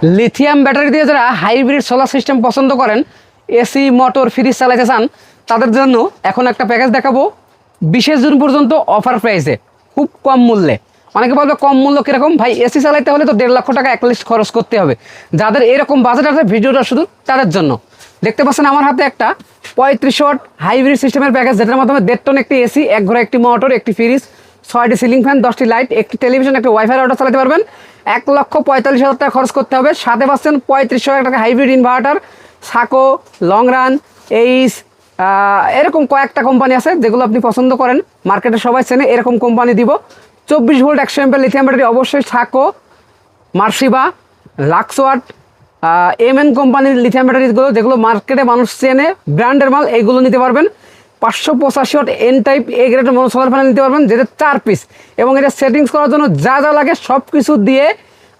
Lithium battery দিয়ে যারা hybrid solar system পছন্দ করেন, এসি মোটর ফ্রিজ চালাতে চান, তাদের জন্য এখন একটা প্যাকেজ দেখাবো 20 জুন পর্যন্ত অফার প্রাইসে, খুব কম মূল্যে। অনেকে বলবে কম মূল্য কীরকম ভাই, এসি চালাইতে হলে তো 1.5 লক্ষ টাকা অ্যাটলিস্ট খরচ করতে হবে। যাদের এরকম বাজেট আছে, ভিডিওটা শুধু তাদের জন্য। দেখতে পাচ্ছেন আমার হাতে একটা 35 ওয়াট হাইব্রিড সিস্টেমের প্যাকেজ, যেটার মাধ্যমে 1.5 টন একটি এসি, এক ঘরে একটি মোটর, একটি ফ্রিজ, 6টি সিলিং ফ্যান, 10টি লাইট, একটি টেলিভিশন, একটি ওয়াইফাই রাউটার চালাতে পারবেন। 1,45,000 টাকা খরচ করতে হবে। সাথে পাচ্ছেন 3500 টাকা হাইব্রিড ইনভার্টার, সাকো, লং রান, এইস, এরকম কয়েকটা কোম্পানি আছে যেগুলো আপনি পছন্দ করেন, মার্কেটে সবাই চেনে, এরকম কোম্পানি দিব। 24 ভোল্ট 100 এমপের লিথিয়াম ব্যাটারি, অবশ্যই সাকো, মার্সিবা, লাক্সওয়াট, এমএন কোম্পানির লিথিয়াম ব্যাটারিগুলো, যেগুলো মার্কেটে মানুষ চেনে, ব্র্যান্ডের মাল, এইগুলো নিতে পারবেন। 585 ওয়াট এন টাইপ এ গ্রেডের সোলার প্যানেল নিতে পারবেন, যেটা 4 পিস, এবং এটা সেটিংস করার জন্য যা যা লাগে সব কিছু দিয়ে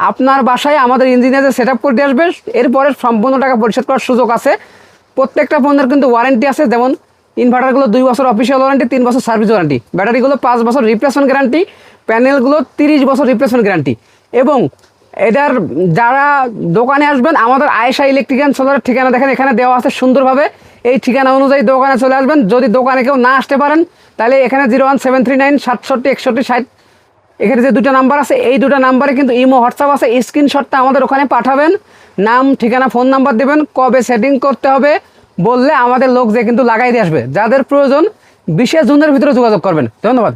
আপনার বাসায় আমাদের ইঞ্জিনিয়ারদের সেট আপ করে দিয়ে আসবে। এরপরে সম্পূর্ণ টাকা পরিশোধ করার সুযোগ আছে। প্রত্যেকটা পণ্যের কিন্তু ওয়ারেন্টি আছে, যেমন ইনভার্টারগুলো 2 বছর অফিসিয়াল ওয়ারেন্টি, 3 বছর সার্ভিস ওয়ারেন্টি, ব্যাটারিগুলো 5 বছর রিপ্লেসমেন্ট গ্যারান্টি, প্যানেলগুলো 30 বছর রিপ্লেসমেন্ট গ্যারান্টি। এবং এটার যারা দোকানে আসবেন, আমাদের আয়েশা ইলেকট্রিক অ্যান্ড সোলারের ঠিকানা দেখেন এখানে দেওয়া আছে সুন্দরভাবে। এই ঠিকানা অনুযায়ী দোকানে চলে আসবেন। যদি দোকানে কেউ না আসতে পারেন, তাহলে এখানে 01739 67 61 60, এখানে যে 2টা নাম্বার আছে, এই 2টা নাম্বারে কিন্তু ইমো হোয়াটসঅ্যাপ আছে। স্ক্রিনশটটা আমাদের ওখানে পাঠাবেন, নাম, ঠিকানা, ফোন নাম্বার দেবেন, কবে সেটিং করতে হবে বললে আমাদের লোক যে কিন্তু লাগাই দিয়ে আসবে। যাদের প্রয়োজন 20 জুনের ভিতরে যোগাযোগ করবেন। ধন্যবাদ।